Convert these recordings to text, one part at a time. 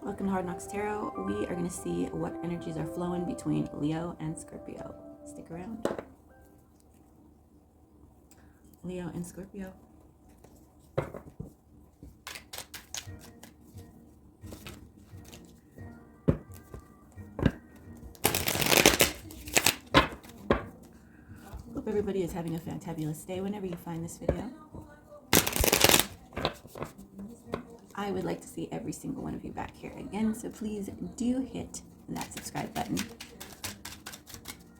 Welcome to Hard Knocks Tarot. We are going to see what energies are flowing between Leo and Scorpio. Stick around. Leo and Scorpio. Hope everybody is having a fantabulous day whenever you find this video. I would like to see every single one of you back here again, so please do hit that subscribe button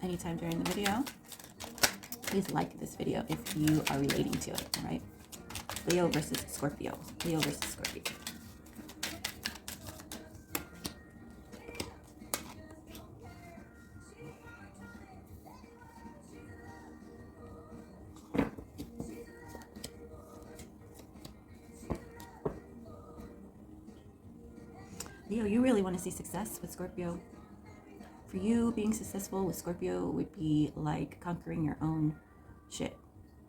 anytime during the video. Please like this video if you are relating to it, all right? Leo versus Scorpio. Leo versus Scorpio. Leo, you really want to see success with Scorpio. For you, being successful with Scorpio would be like conquering your own shit.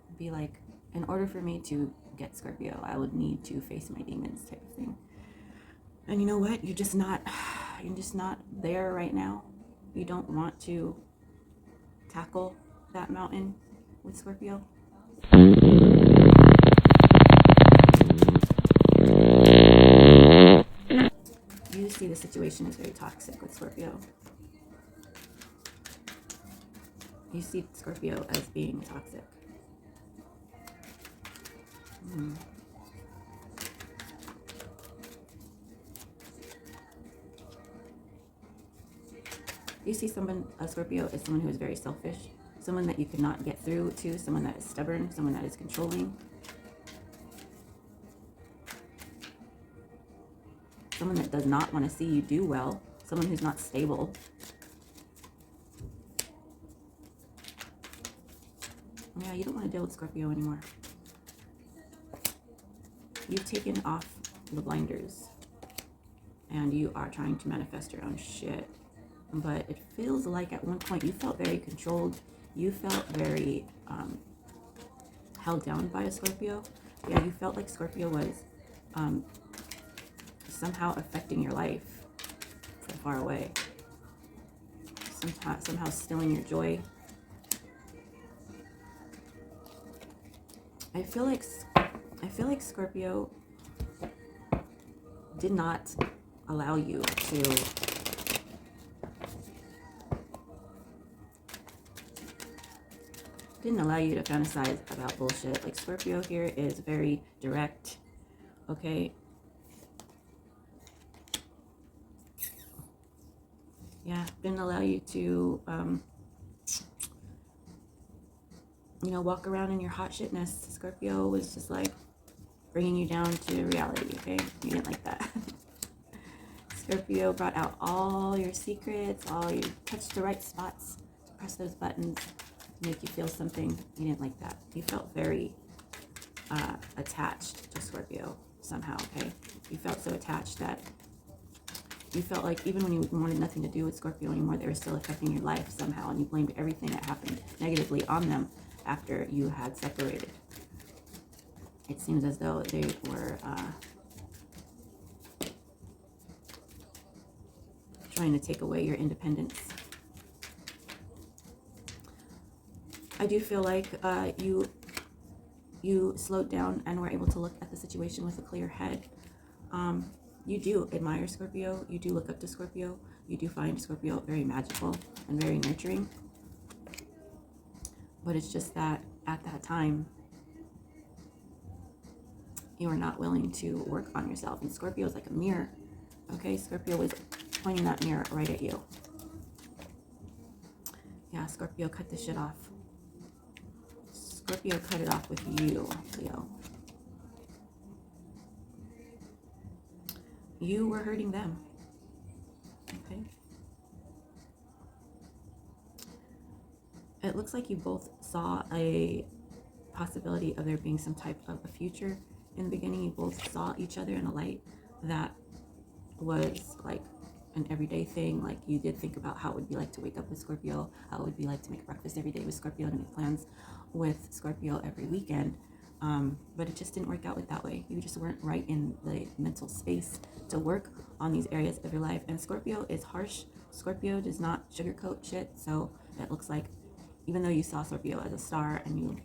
It'd be like, in order for me to get Scorpio, I would need to face my demons type of thing. And you know what? You're just not there right now. You don't want to tackle that mountain with Scorpio. You see the situation is very toxic with Scorpio. You see Scorpio as being toxic. You see a Scorpio as someone who is very selfish, someone that you cannot get through to, someone that is stubborn, someone that is controlling, someone that does not want to see you do well, someone who's not stable. Yeah, you don't want to deal with Scorpio anymore. You've taken off the blinders and you are trying to manifest your own shit. But it feels like at one point you felt very controlled. You felt very held down by a Scorpio. Yeah, you felt like Scorpio was somehow affecting your life from far away. Somehow stealing your joy. I feel like Scorpio did not allow you to fantasize about bullshit. Like, Scorpio here is very direct, okay? Yeah, didn't allow you to walk around in your hot shitness. Scorpio was just like bringing you down to reality, okay? You didn't like that. Scorpio brought out all your secrets, you touched the right spots to press those buttons to make you feel something. You didn't like that. You felt very attached to Scorpio somehow, okay? You felt so attached that you felt like even when you wanted nothing to do with Scorpio anymore, they were still affecting your life somehow, and you blamed everything that happened negatively on them after you had separated. It seems as though they were trying to take away your independence. I do feel like you slowed down and were able to look at the situation with a clear head. You do admire Scorpio. You do look up to Scorpio. You do find Scorpio very magical and very nurturing. But it's just that at that time, you are not willing to work on yourself. And Scorpio is like a mirror. Okay, Scorpio is pointing that mirror right at you. Yeah, Scorpio, cut this shit off. Scorpio cut it off with you, Leo. You were hurting them. Okay. It looks like you both saw a possibility of there being some type of a future. In the beginning, you both saw each other in a light that was like an everyday thing. Like, you did think about how it would be like to wake up with Scorpio, how it would be like to make breakfast every day with Scorpio, and make plans with Scorpio every weekend. But it just didn't work out with that way. You just weren't right in the mental space to work on these areas of your life. And Scorpio is harsh. Scorpio does not sugarcoat shit. So it looks like, even though you saw Scorpio as a star and you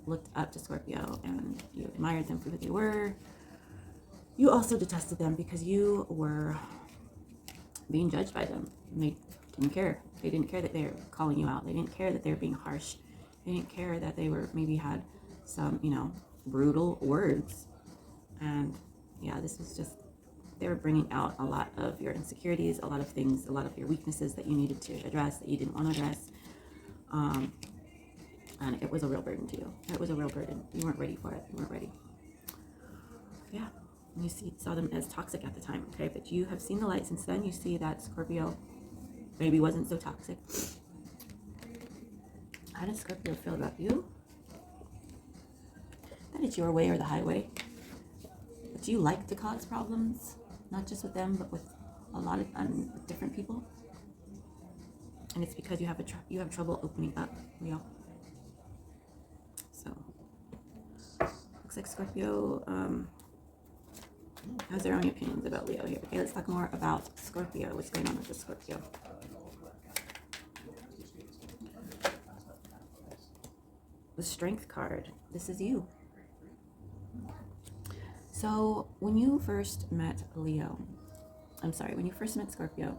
looked up to Scorpio and you admired them for who they were, you also detested them because you were being judged by them. And they didn't care. They didn't care that they were calling you out. They didn't care that they were being harsh. They didn't care that they were maybe had some, brutal words. And yeah, this was just, they were bringing out a lot of your insecurities, a lot of things, a lot of your weaknesses that you needed to address, that you didn't want to address. And it was a real burden to you. It was a real burden. You weren't ready for it. You weren't ready. Yeah. You saw them as toxic at the time, okay? But you have seen the light since then. You see that Scorpio maybe wasn't so toxic. How does Scorpio feel about you? That it's your way or the highway. That you like to cause problems, not just with them, but with a lot of with different people. And it's because you have trouble opening up, Leo. So looks like Scorpio has their own opinions about Leo here. Okay, let's talk more about Scorpio. What's going on with the Scorpio? The Strength card. This is you. So when you first met when you first met Scorpio,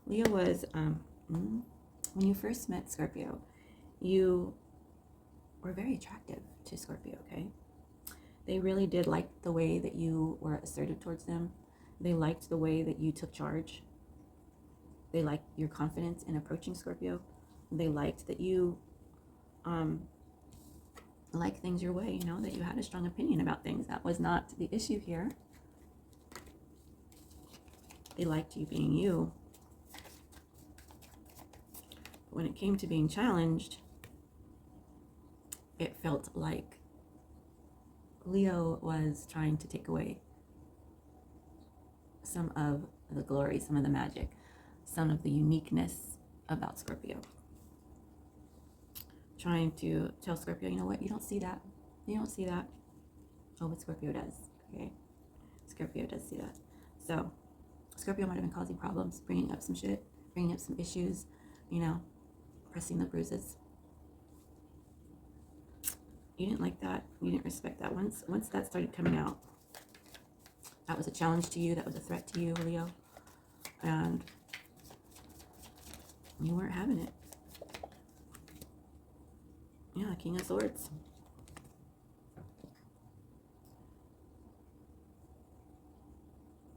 Leo was, when you first met Scorpio, you were very attractive to Scorpio, okay? They really did like the way that you were assertive towards them. They liked the way that you took charge. They liked your confidence in approaching Scorpio. They liked that you like things your way, that you had a strong opinion about things. That was not the issue here. They liked you being you. But when it came to being challenged, it felt like Leo was trying to take away some of the glory, some of the magic, some of the uniqueness about Scorpio. Trying to tell Scorpio, you know what, you don't see that. You don't see that. Oh, but Scorpio does, okay? Scorpio does see that. So Scorpio might have been causing problems, bringing up some shit, bringing up some issues, pressing the bruises. You didn't like that. You didn't respect that. Once that started coming out, that was a challenge to you. That was a threat to you, Leo. And you weren't having it. Yeah, King of Swords.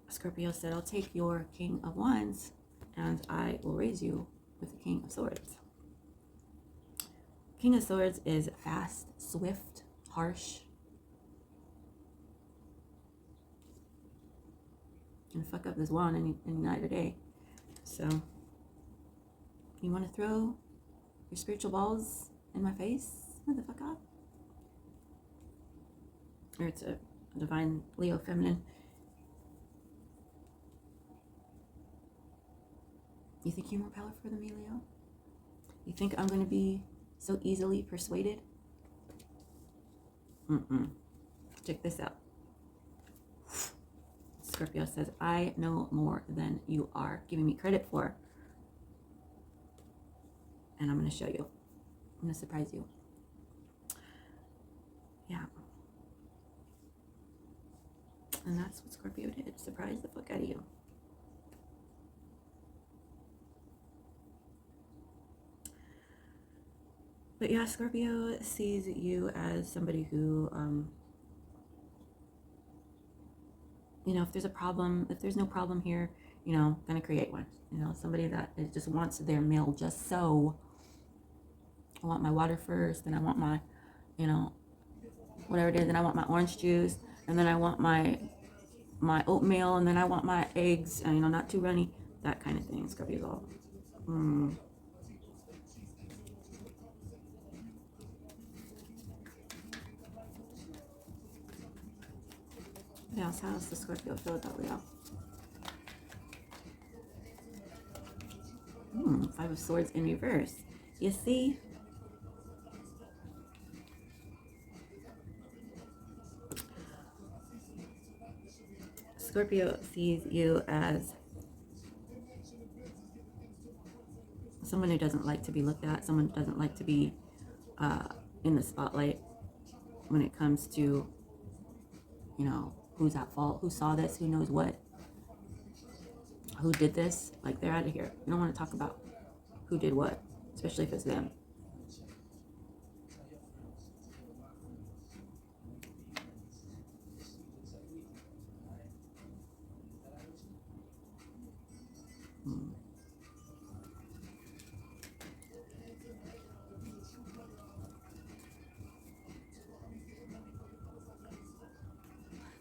Scorpio said, I'll take your King of Wands and I will raise you with the King of Swords. King of Swords is fast, swift, harsh, and fuck up this wand any night or day. So, you want to throw your spiritual balls in my face? Motherfucker. Or it's a divine Leo feminine. You think you're more powerful than me, Leo? You think I'm going to be so easily persuaded? Check this out. Scorpio says, I know more than you are giving me credit for. And I'm going to show you. I'm going to surprise you. Yeah. And that's what Scorpio did. Surprise the fuck out of you. But yeah, Scorpio sees you as somebody who, if there's a problem, if there's no problem here, gonna create one. Somebody that just wants their meal just so. I want my water first, then I want my, whatever it is, then I want my orange juice, and then I want my oatmeal, and then I want my eggs, and not too runny, that kind of thing. Scorpio's all, What else? How does the Scorpio feel about Leo? Five of Swords in reverse. You see? Scorpio sees you as someone who doesn't like to be looked at, someone who doesn't like to be in the spotlight when it comes to, you know, who's at fault, who saw this, who knows what, who did this. Like, they're out of here. You don't want to talk about who did what, especially if it's them.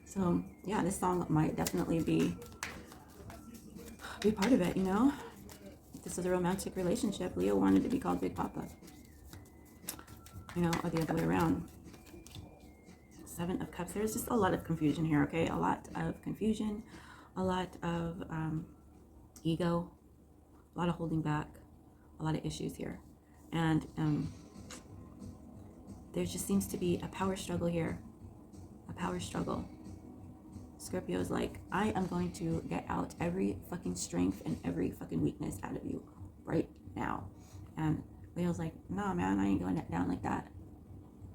So yeah, this song might definitely be part of it, you know. This is a romantic relationship. Leo wanted to be called Big Papa, you know, or the other way around. Seven of Cups. There's just a lot of confusion here, okay? A lot of confusion, a lot of ego, a lot of holding back, a lot of issues here. And there just seems to be a power struggle here. A power struggle. Scorpio's like, I am going to get out every fucking strength and every fucking weakness out of you right now. And Leo's like, nah, man, I ain't going down like that.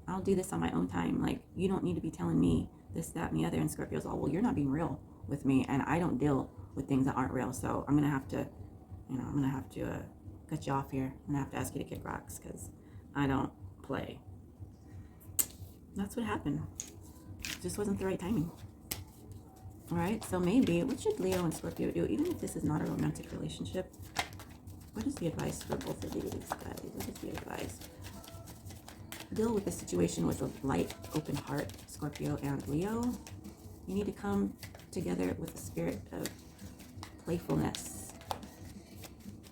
I'll do this on my own time. Like, you don't need to be telling me this, that, and the other. And Scorpio's all, well, you're not being real with me, and I don't deal with things that aren't real. So I'm gonna have to, you know, cut you off here. I'm gonna have to ask you to kick rocks because I don't play. That's what happened. It just wasn't the right timing. All right, so maybe, what should Leo and Scorpio do? Even if this is not a romantic relationship, what is the advice for both of these guys? What is the advice? Deal with the situation with a light, open heart, Scorpio and Leo. You need to come together with a spirit of playfulness.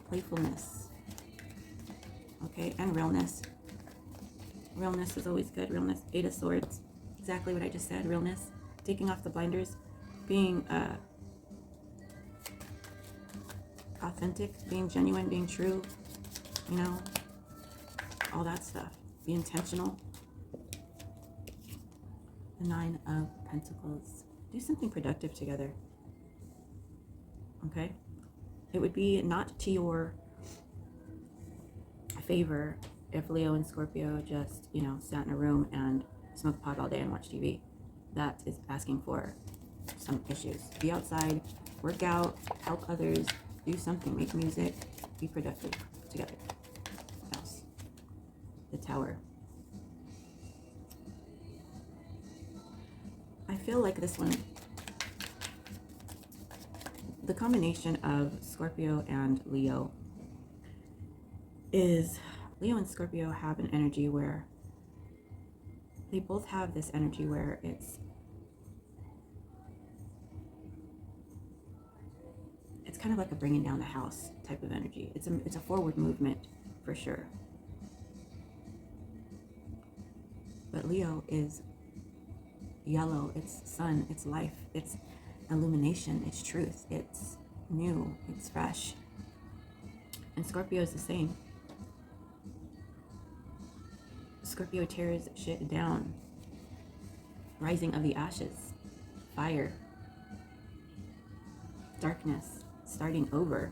Playfulness. Okay, and realness. Realness is always good. Realness, Eight of Swords. Exactly what I just said, realness. Taking off the blinders. Being authentic, being genuine, being true, you know, all that stuff. Be intentional. The Nine of Pentacles. Do something productive together. Okay? It would be not to your favor if Leo and Scorpio just, you know, sat in a room and smoked pot all day and watched TV. That is asking for some issues. Be outside, work out, help others, do something, make music, be productive together. What else? The Tower. I feel like this one, the combination of Scorpio and Leo is, Leo and Scorpio have an energy where they both have this energy where it's kind of like a bringing down the house type of energy. It's a forward movement for sure. But Leo is yellow. It's sun. It's life. It's illumination. It's truth. It's new. It's fresh. And Scorpio is the same. Scorpio tears shit down. Rising of the ashes. Fire. Darkness. Starting over,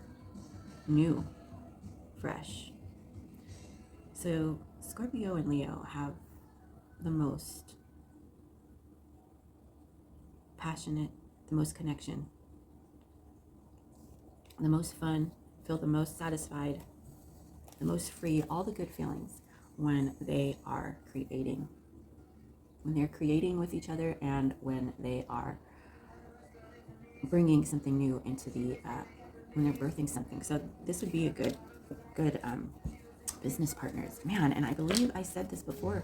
new, fresh. So Scorpio and Leo have the most passionate, the most connection, the most fun, feel the most satisfied, the most free, all the good feelings when they are creating. When they're creating with each other and when they are bringing something new into the when they're birthing something. So this would be a good business partners, man. And I believe I said this before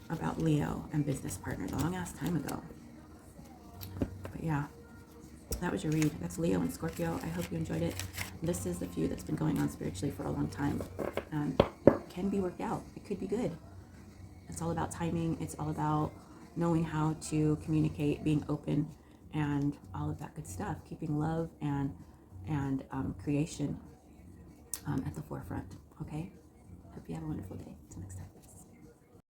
about Leo and business partners a long ass time ago. But yeah, that was your read. That's Leo and Scorpio. I hope you enjoyed it. This is the feud that's been going on spiritually for a long time, and it can be worked out. It could be good. It's all about timing. It's all about knowing how to communicate, being open, and all of that good stuff, keeping love and creation at the forefront. Okay, hope you have a wonderful day.